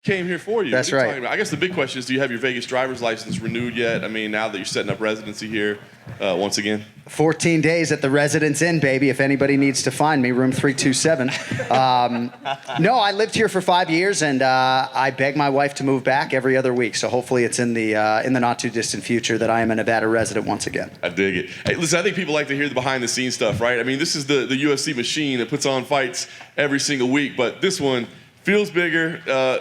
came here for you. That's right. I guess the big question is, do you have your Vegas driver's license renewed yet? I mean, now that you're setting up residency here once again. 14 days at the Residence Inn, baby. If anybody needs to find me, room 327. No, I lived here for 5 years, and I beg my wife to move back every other week. So hopefully it's in the not too distant future that I am a Nevada resident once again. I dig it. Hey, listen, I think people like to hear the behind the scenes stuff, right? I mean, this is the UFC machine that puts on fights every single week, but this one feels bigger.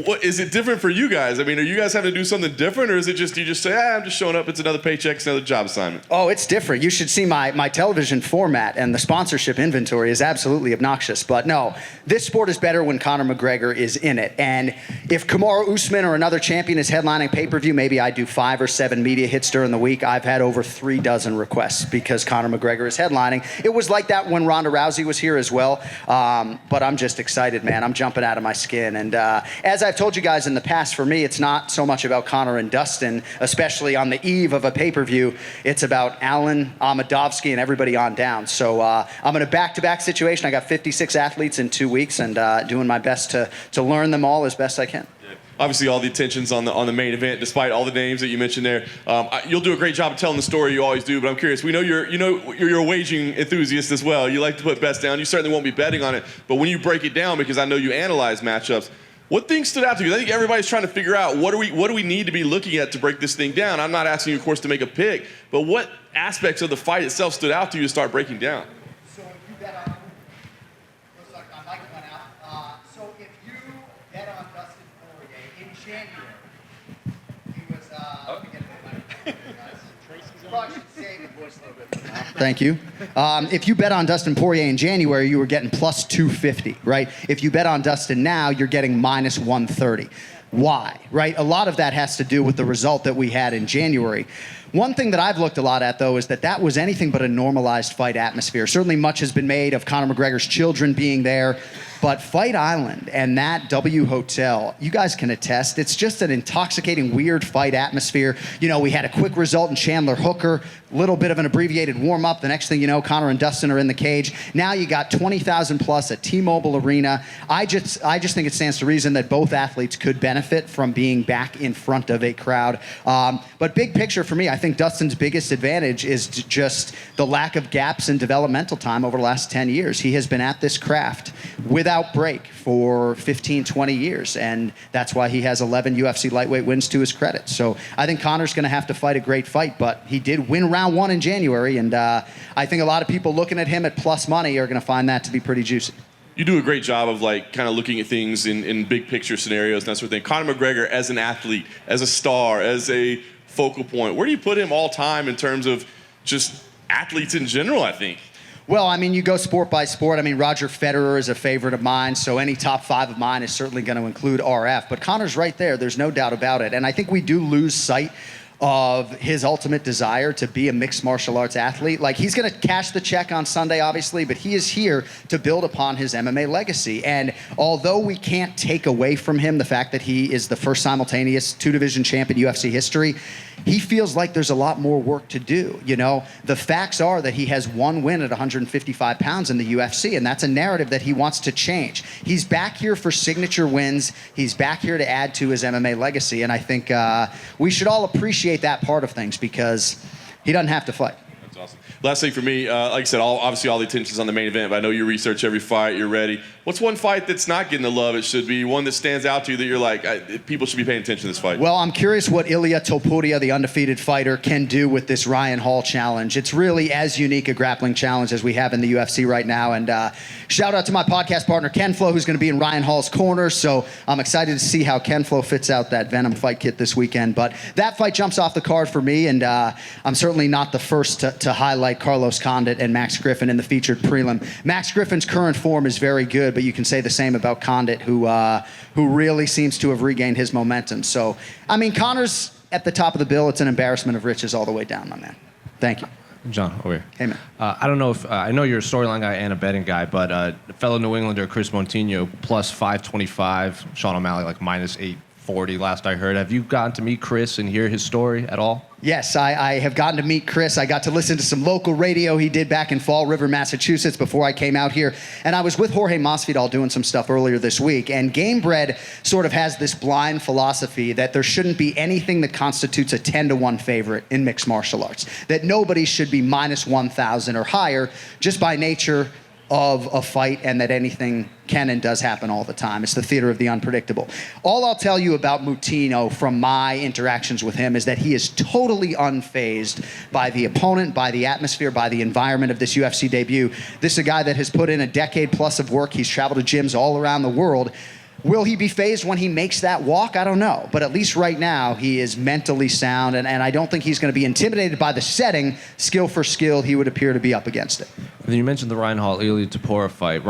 What is it different for you guys? I mean, are you guys having to do something different, or is it just you just say, I'm just showing up, it's another paycheck, it's another job assignment? Oh, it's different. You should see my television format, and the sponsorship inventory is absolutely obnoxious. But no, this sport is better when Conor McGregor is in it. And if Kamaru Usman or another champion is headlining pay-per-view, maybe I do 5 or 7 media hits during the week. I've had over 3 dozen requests because Conor McGregor is headlining. It was like that when Ronda Rousey was here as well. But I'm just excited, man. I'm jumping out of my skin. And as I've told you guys in the past, for me, it's not so much about Conor and Dustin, especially on the eve of a pay-per-view. It's about Alan, Amadovsky, and everybody on down. So I'm in a back-to-back situation. I got 56 athletes in 2 weeks, and doing my best to learn them all as best I can. Obviously, all the attention's on the main event, despite all the names that you mentioned there. You'll do a great job of telling the story, you always do. But I'm curious. We know you're a waging enthusiast as well. You like to put bets down. You certainly won't be betting on it. But when you break it down, because I know you analyze matchups, what things stood out to you? I think everybody's trying to figure out what do we need to be looking at to break this thing down. I'm not asking you, of course, to make a pick, but what aspects of the fight itself stood out to you to start breaking down? So if you bet on, looks like my mic went out. So if you bet on Dustin Poirier in January, he was. Let me get it, guys. Probably should save the voice a little bit. Thank you. If you bet on Dustin Poirier in January, you were getting plus 250, right? If you bet on Dustin now, you're getting minus 130. Why, right? A lot of that has to do with the result that we had in January. One thing that I've looked a lot at, though, is that was anything but a normalized fight atmosphere. Certainly much has been made of Conor McGregor's children being there, but Fight Island and that W Hotel, you guys can attest, it's just an intoxicating, weird fight atmosphere. You know, we had a quick result in Chandler Hooker, little bit of an abbreviated warm-up. The next thing you know, Conor and Dustin are in the cage. Now you got 20,000 plus at T-Mobile Arena. I just think it stands to reason that both athletes could benefit from being back in front of a crowd. But big picture for me, I think Dustin's biggest advantage is just the lack of gaps in developmental time over the last 10 years. He has been at this craft without break for 15, 20 years, and that's why he has 11 UFC lightweight wins to his credit. So I think Conor's going to have to fight a great fight, but he did win round 1 in January, and I think a lot of people looking at him at plus money are going to find that to be pretty juicy. You do a great job of kind of looking at things in big picture scenarios and that sort of thing. Conor McGregor as an athlete, as a star, as a focal point, where do you put him all time in terms of just athletes in general, I think? Well, I mean, you go sport by sport. I mean, Roger Federer is a favorite of mine, so any top 5 of mine is certainly going to include RF. But Conor's right there. There's no doubt about it. And I think we do lose sight of his ultimate desire to be a mixed martial arts athlete. Like, he's going to cash the check on Sunday, obviously, but he is here to build upon his MMA legacy. And although we can't take away from him the fact that he is the first simultaneous 2-division champ in UFC history, he feels like there's a lot more work to do. You know, the facts are that he has 1 win at 155 pounds in the UFC, and that's a narrative that he wants to change. He's back here for signature wins. He's back here to add to his MMA legacy, and I think we should all appreciate that part of things because he doesn't have to fight. That's awesome. Last thing for me, like I said, obviously all the attention's on the main event, but I know you research every fight, you're ready. What's one fight that's not getting the love it should be, one that stands out to you that you're like, people should be paying attention to this fight? Well, I'm curious what Ilia Topuria, the undefeated fighter, can do with this Ryan Hall challenge. It's really as unique a grappling challenge as we have in the UFC right now. And shout out to my podcast partner, Ken Flo, who's going to be in Ryan Hall's corner. So I'm excited to see how Ken Flo fits out that Venom fight kit this weekend. But that fight jumps off the card for me, and I'm certainly not the first to highlight Carlos Condit and Max Griffin in the featured prelim. Max Griffin's current form is very good, but you can say the same about Condit, who really seems to have regained his momentum. So, I mean, Conor's at the top of the bill. It's an embarrassment of riches all the way down, my man. Thank you. John, over here. Hey, man. I don't know if I know you're a storyline guy and a betting guy, but fellow New Englander Chris Moutinho plus 525, Sean O'Malley like minus 40 last I heard. Have you gotten to meet Chris and hear his story at all? Yes, I have gotten to meet Chris. I got to listen to some local radio he did back in Fall River, Massachusetts before I came out here. And I was with Jorge Masvidal doing some stuff earlier this week. And Gamebred sort of has this blind philosophy that there shouldn't be anything that constitutes a 10-to-1 favorite in mixed martial arts. That nobody should be minus 1,000 or higher just by nature of a fight, and that anything can and does happen all the time. It's the theater of the unpredictable. All I'll tell you about Moutinho from my interactions with him is that he is totally unfazed by the opponent, by the atmosphere, by the environment of this UFC debut. This is a guy that has put in a decade plus of work. He's traveled to gyms all around the world. Will he be fazed when he makes that walk? I don't know. But at least right now, he is mentally sound, and I don't think he's going to be intimidated by the setting. Skill for skill, he would appear to be up against it. And then you mentioned the Ryan Hall-Ilya Topuria fight.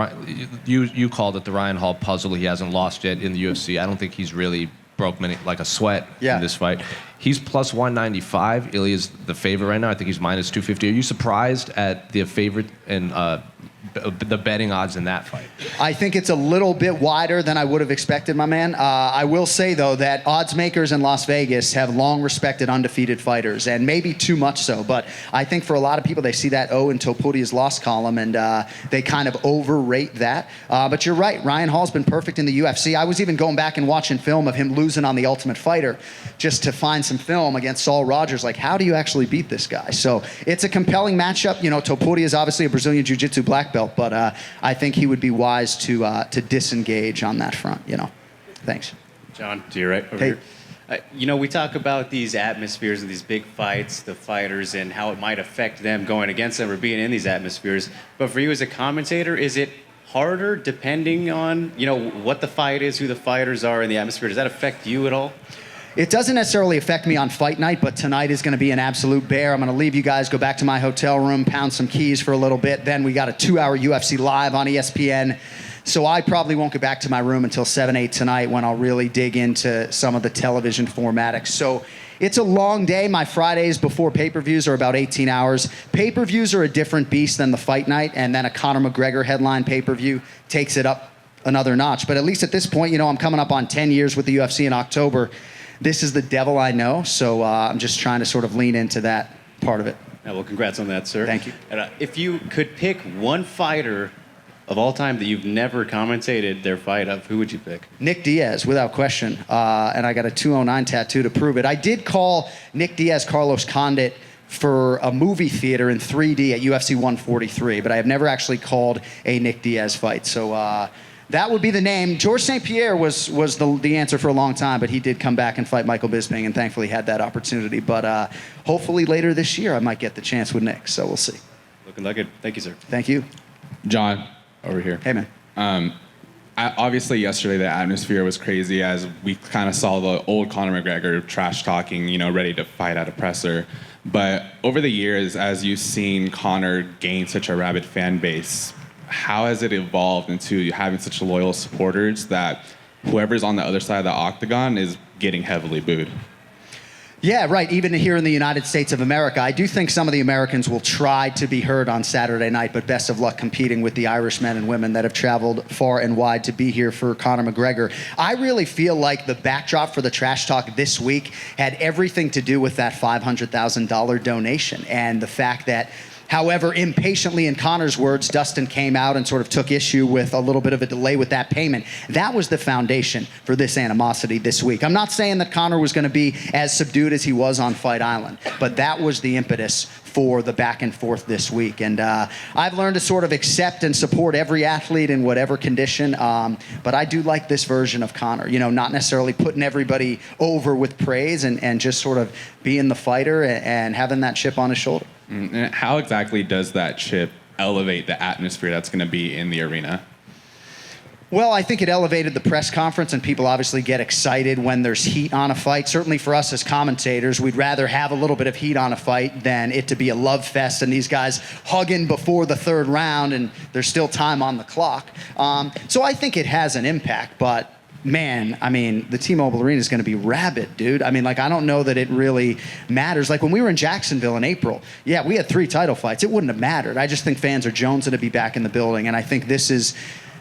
You called it the Ryan Hall puzzle. He hasn't lost yet in the UFC. I don't think he's really broke like a sweat in this fight. He's plus 195. Ilya's the favorite right now. I think he's minus 250. Are you surprised at the favorite and the betting odds in that fight? I think it's a little bit wider than I would have expected, my man. I will say, though, that odds makers in Las Vegas have long respected undefeated fighters, and maybe too much so. But I think for a lot of people, they see that O in Topuria's loss column, and they kind of overrate that. But you're right. Ryan Hall's been perfect in the UFC. I was even going back and watching film of him losing on The Ultimate Fighter just to find some film against Saul Rogers. Like, how do you actually beat this guy? So it's a compelling matchup. You know, Topuria is obviously a Brazilian Jiu-Jitsu black belt, but I think he would be wise to disengage on that front, you know. Thanks. John, to your right over here. You know, we talk about these atmospheres and these big fights, the fighters, and how it might affect them going against them or being in these atmospheres. But for you as a commentator, is it harder depending on, you know, what the fight is, who the fighters are in the atmosphere? Does that affect you at all? It doesn't necessarily affect me on fight night, but tonight is going to be an absolute bear. I'm going to leave you guys, go back to my hotel room, pound some keys for a little bit. Then we got a 2-hour UFC live on ESPN. So I probably won't get back to my room until 7, 8 tonight when I'll really dig into some of the television formatics. So it's a long day. My Fridays before pay-per-views are about 18 hours. Pay-per-views are a different beast than the fight night, and then a Conor McGregor headline pay-per-view takes it up another notch. But at least at this point, you know, I'm coming up on 10 years with the UFC in October. This is the devil I know, so I'm just trying to sort of lean into that part of it. Yeah, well, congrats on that, sir. Thank you. And, if you could pick one fighter of all time that you've never commentated their fight of, who would you pick? Nick Diaz, without question. And I got a 209 tattoo to prove it. I did call Nick Diaz Carlos Condit for a movie theater in 3D at UFC 143, but I have never actually called a Nick Diaz fight. So that would be the name. Georges St-Pierre was the answer for a long time, but he did come back and fight Michael Bisping and thankfully had that opportunity. But hopefully later this year I might get the chance with Nick, so we'll see. Looking like it. Thank you, sir. Thank you. John, over here. Hey, man. Obviously, yesterday the atmosphere was crazy as we kind of saw the old Conor McGregor trash talking, you know, ready to fight at a presser. But over the years, as you've seen Conor gain such a rabid fan base, how has it evolved into having such loyal supporters that whoever's on the other side of the octagon is getting heavily booed? Yeah, right. Even here in the United States of America, I do think some of the Americans will try to be heard on Saturday night, but best of luck competing with the Irish men and women that have traveled far and wide to be here for Conor McGregor. I really feel like the backdrop for the trash talk this week had everything to do with that $500,000 donation and the fact that, however, impatiently, in Conor's words, Dustin came out and sort of took issue with a little bit of a delay with that payment. That was the foundation for this animosity this week. I'm not saying that Conor was going to be as subdued as he was on Fight Island, but that was the impetus for the back and forth this week. And I've learned to sort of accept and support every athlete in whatever condition, but I do like this version of Conor, you know, not necessarily putting everybody over with praise and just sort of being the fighter and having that chip on his shoulder. And how exactly does that chip elevate the atmosphere that's going to be in the arena? Well, I think it elevated the press conference, and people obviously get excited when there's heat on a fight. Certainly for us as commentators, we'd rather have a little bit of heat on a fight than it to be a love fest and these guys hugging before the third round and there's still time on the clock. So I think it has an impact, but man, I mean, the T-Mobile Arena is going to be rabid, dude. I mean, like, I don't know that it really matters. Like, when we were in Jacksonville in April, yeah, we had 3 title fights. It wouldn't have mattered. I just think fans are jonesing to be back in the building, and I think this is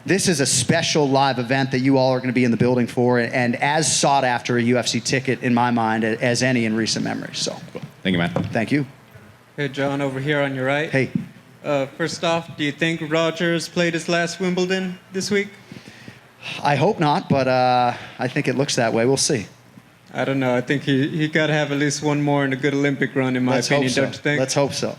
this is a special live event that you all are going to be in the building for, and as sought after a UFC ticket in my mind as any in recent memory. So, Thank you, man. thank you. Hey, John, over here on your right. Hey. First off, do you think Rogers played his last Wimbledon this week? I hope not, but I think it looks that way. We'll see. I don't know. I think he got to have at least one more in a good Olympic run, in my opinion, don't you think? Let's hope so.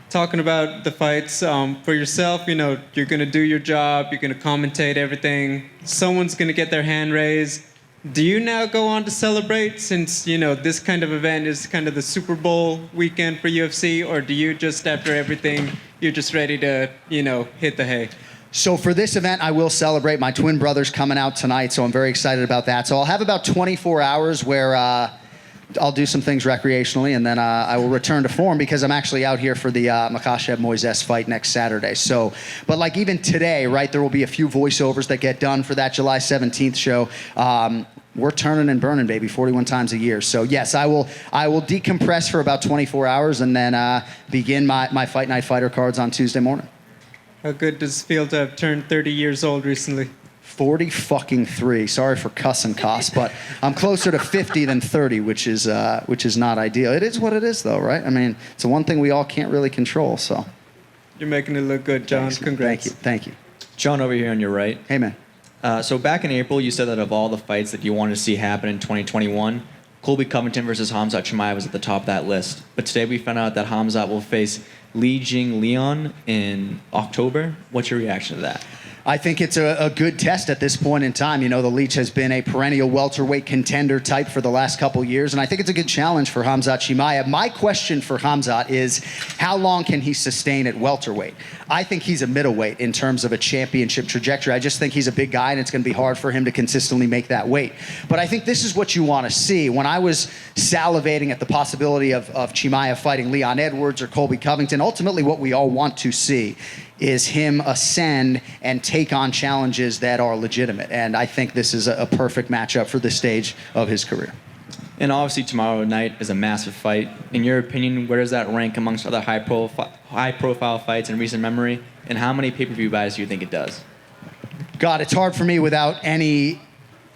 Talking about the fights, for yourself, you know, you're going to do your job, you're going to commentate everything. Someone's going to get their hand raised. Do you now go on to celebrate since, you know, this kind of event is kind of the Super Bowl weekend for UFC, or do you just, after everything, you're just ready to, you know, hit the hay? So for this event, I will celebrate. My twin brother's coming out tonight, so I'm very excited about that. So I'll have about 24 hours where I'll do some things recreationally, and then I will return to form because I'm actually out here for the Makhachev-Moises fight next Saturday. So, but like even today, right, there will be a few voiceovers that get done for that July 17th show. We're turning and burning, baby, 41 times a year. So yes, I will decompress for about 24 hours and then begin my Fight Night Fighter cards on Tuesday morning. How good does it feel to have turned 30 years old recently? 40-fucking-3. Sorry for cussing, Koss, but I'm closer to 50 than 30, which is not ideal. It is what it is, though, right? I mean, it's the one thing we all can't really control. So. You're making it look good, John. Thanks, Congrats. Thank you. John, over here on your right. Hey, man. So back in April, you said that of all the fights that you wanted to see happen in 2021, Colby Covington versus Khamzat Chimaev was at the top of that list. But today we found out that Khamzat will face Li Jing Leon in October. What's your reaction to that? I think it's a good test at this point in time. You know, the Leech has been a perennial welterweight contender type for the last couple years, and I think it's a good challenge for Khamzat Chimaev. My question for Khamzat is, how long can he sustain at welterweight? I think he's a middleweight in terms of a championship trajectory. I just think he's a big guy, and it's going to be hard for him to consistently make that weight. But I think this is what you want to see. When I was salivating at the possibility of Chimaev fighting Leon Edwards or Colby Covington, ultimately what we all want to see is him ascend and take on challenges that are legitimate. And I think this is a perfect matchup for this stage of his career. And obviously tomorrow night is a massive fight. In your opinion, where does that rank amongst other high-profile fights in recent memory? And how many pay-per-view buys do you think it does? God, it's hard for me without any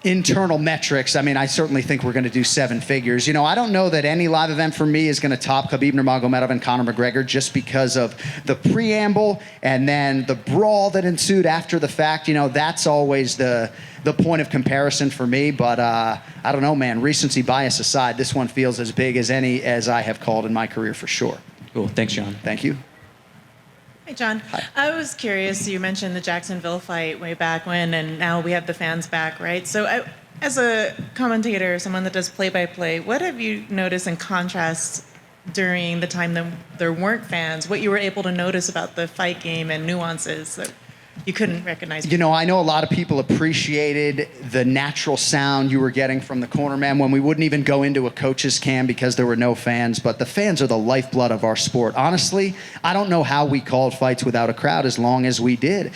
internal metrics. I mean, I certainly think we're going to do 7 figures. You know, I don't know that any live event for me is going to top Khabib Nurmagomedov and Conor McGregor just because of the preamble and then the brawl that ensued after the fact. You know, that's always the point of comparison for me. But I don't know, man. Recency bias aside, this one feels as big as any as I have called in my career for sure. Cool. Thanks, John. Thank you. Hey, John. Hi. I was curious, you mentioned the Jacksonville fight way back when, and now we have the fans back, right? So as a commentator, someone that does play-by-play, what have you noticed in contrast during the time that there weren't fans, what you were able to notice about the fight game and nuances that you couldn't recognize? You know, I know a lot of people appreciated the natural sound you were getting from the cornerman when we wouldn't even go into a coach's cam because there were no fans, but the fans are the lifeblood of our sport. Honestly, I don't know how we called fights without a crowd as long as we did,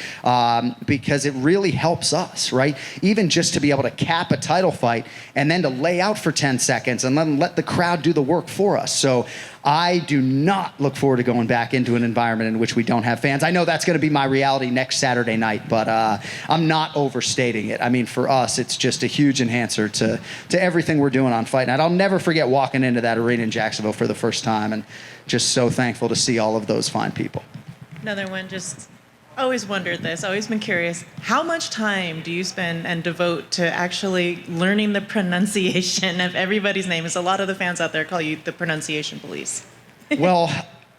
because it really helps us, right? Even just to be able to cap a title fight and then to lay out for 10 seconds and then let the crowd do the work for us. So I do not look forward to going back into an environment in which we don't have fans. I know that's going to be my reality next Saturday night, but I'm not overstating it. I mean, for us, it's just a huge enhancer to everything we're doing on Fight Night. I'll never forget walking into that arena in Jacksonville for the first time and just so thankful to see all of those fine people. Another one, just always wondered this, always been curious. How much time do you spend and devote to actually learning the pronunciation of everybody's name? As a lot of the fans out there call you the pronunciation police. Well,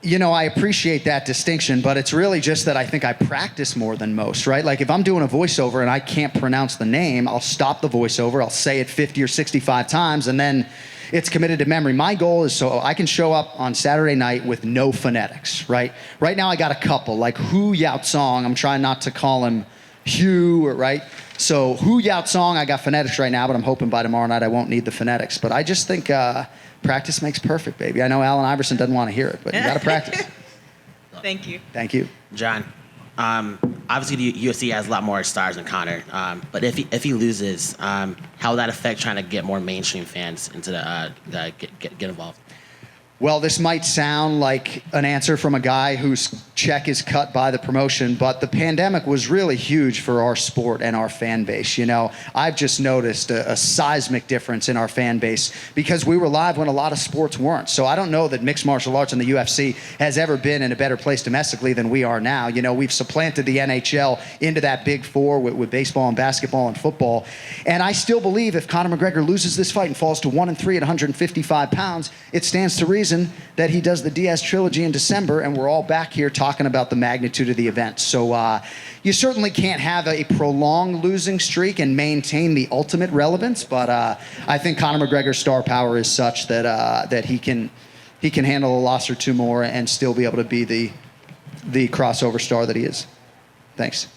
you know, I appreciate that distinction, but it's really just that I think I practice more than most, right? Like if I'm doing a voiceover and I can't pronounce the name, I'll stop the voiceover, I'll say it 50 or 65 times, and then it's committed to memory. My goal is so I can show up on Saturday night with no phonetics, right? Right now I got a couple, like Hu Yao Tsong. I'm trying not to call him Hugh, right? So Hu Yao Tsong, I got phonetics right now, but I'm hoping by tomorrow night I won't need the phonetics. But I just think practice makes perfect, baby. I know Allen Iverson doesn't want to hear it, but you got to practice. Thank you. Thank you. John, obviously the UFC has a lot more stars than Conor, but if he loses, how will that affect trying to get more mainstream fans into get involved? Well, this might sound like an answer from a guy whose check is cut by the promotion, but the pandemic was really huge for our sport and our fan base. You know, I've just noticed a seismic difference in our fan base because we were live when a lot of sports weren't. So I don't know that mixed martial arts and the UFC has ever been in a better place domestically than we are now. You know, we've supplanted the NHL into that big four with baseball and basketball and football. And I still believe if Conor McGregor loses this fight and falls to 1-3 at 155 pounds, it stands to reason that he does the Diaz trilogy in December, and we're all back here talking about the magnitude of the event. So you certainly can't have a prolonged losing streak and maintain the ultimate relevance, but I think Conor McGregor's star power is such that he can handle a loss or two more and still be able to be the crossover star that he is. Thanks.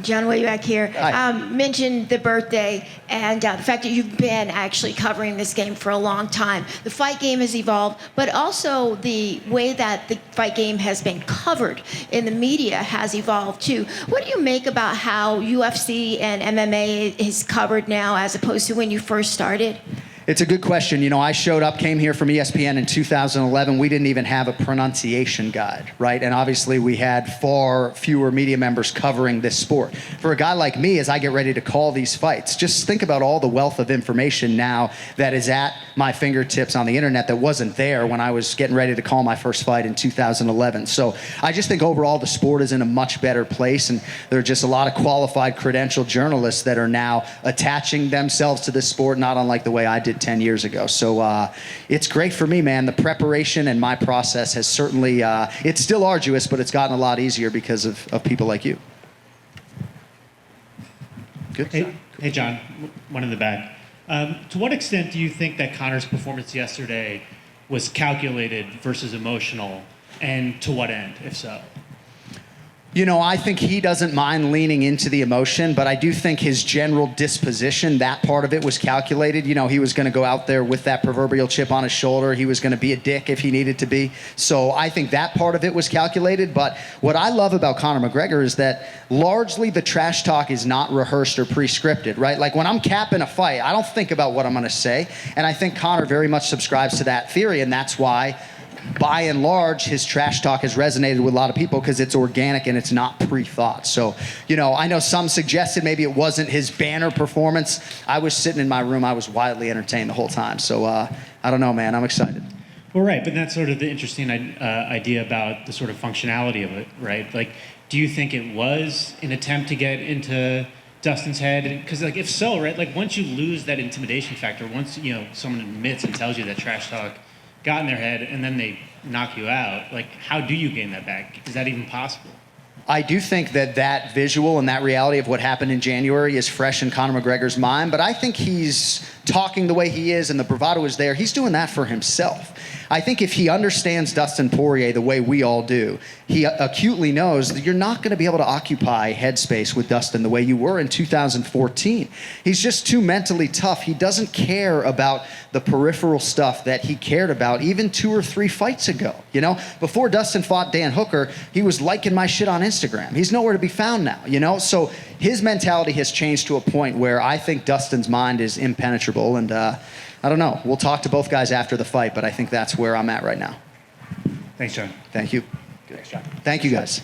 John, way back here. Hi. Mentioned the birthday and the fact that you've been actually covering this game for a long time. The fight game has evolved, but also the way that the fight game has been covered in the media has evolved too. What do you make about how UFC and MMA is covered now as opposed to when you first started? It's a good question. You know, I came here from ESPN in 2011. We didn't even have a pronunciation guide, right? And obviously we had far fewer media members covering this sport. For a guy like me, as I get ready to call these fights, just think about all the wealth of information now that is at my fingertips on the internet that wasn't there when I was getting ready to call my first fight in 2011. So I just think overall the sport is in a much better place, and there are just a lot of qualified credentialed journalists that are now attaching themselves to this sport, not unlike the way I did 10 years ago. So it's great for me, man. The preparation and my process has certainly, it's still arduous, but it's gotten a lot easier because of people like you. Good. Hey, John, one in the back. To what extent do you think that Conor's performance yesterday was calculated versus emotional, and to what end, if so? You know, I think he doesn't mind leaning into the emotion, but I do think his general disposition, that part of it was calculated. You know, he was going to go out there with that proverbial chip on his shoulder. He was going to be a dick if he needed to be. So I think that part of it was calculated. But what I love about Conor McGregor is that largely the trash talk is not rehearsed or pre-scripted, right? Like when I'm capping a fight, I don't think about what I'm going to say. And I think Conor very much subscribes to that theory, and that's why by and large, his trash talk has resonated with a lot of people because it's organic and it's not pre-thought. So, you know, I know some suggested maybe it wasn't his banner performance. I was sitting in my room. I was wildly entertained the whole time. So, I don't know, man. I'm excited. Well, right, but that's sort of the interesting idea about the sort of functionality of it, right? Like, do you think it was an attempt to get into Dustin's head? Because, like, if so, right, like, once you lose that intimidation factor, once, you know, someone admits and tells you that trash talk got in their head and then they knock you out, like, how do you gain that back? Is that even possible? I do think that visual and that reality of what happened in January is fresh in Conor McGregor's mind, but I think he's talking the way he is and the bravado is there. He's doing that for himself. I think if he understands Dustin Poirier the way we all do, he acutely knows that you're not going to be able to occupy headspace with Dustin the way you were in 2014. He's just too mentally tough. He doesn't care about the peripheral stuff that he cared about even 2 or 3 fights ago. You know, before Dustin fought Dan Hooker, he was liking my shit on Instagram. He's nowhere to be found now, you know? So his mentality has changed to a point where I think Dustin's mind is impenetrable, and I don't know. We'll talk to both guys after the fight, but I think that's where I'm at right now. Thanks, John. Thank you. Thanks, John. Thank you, guys.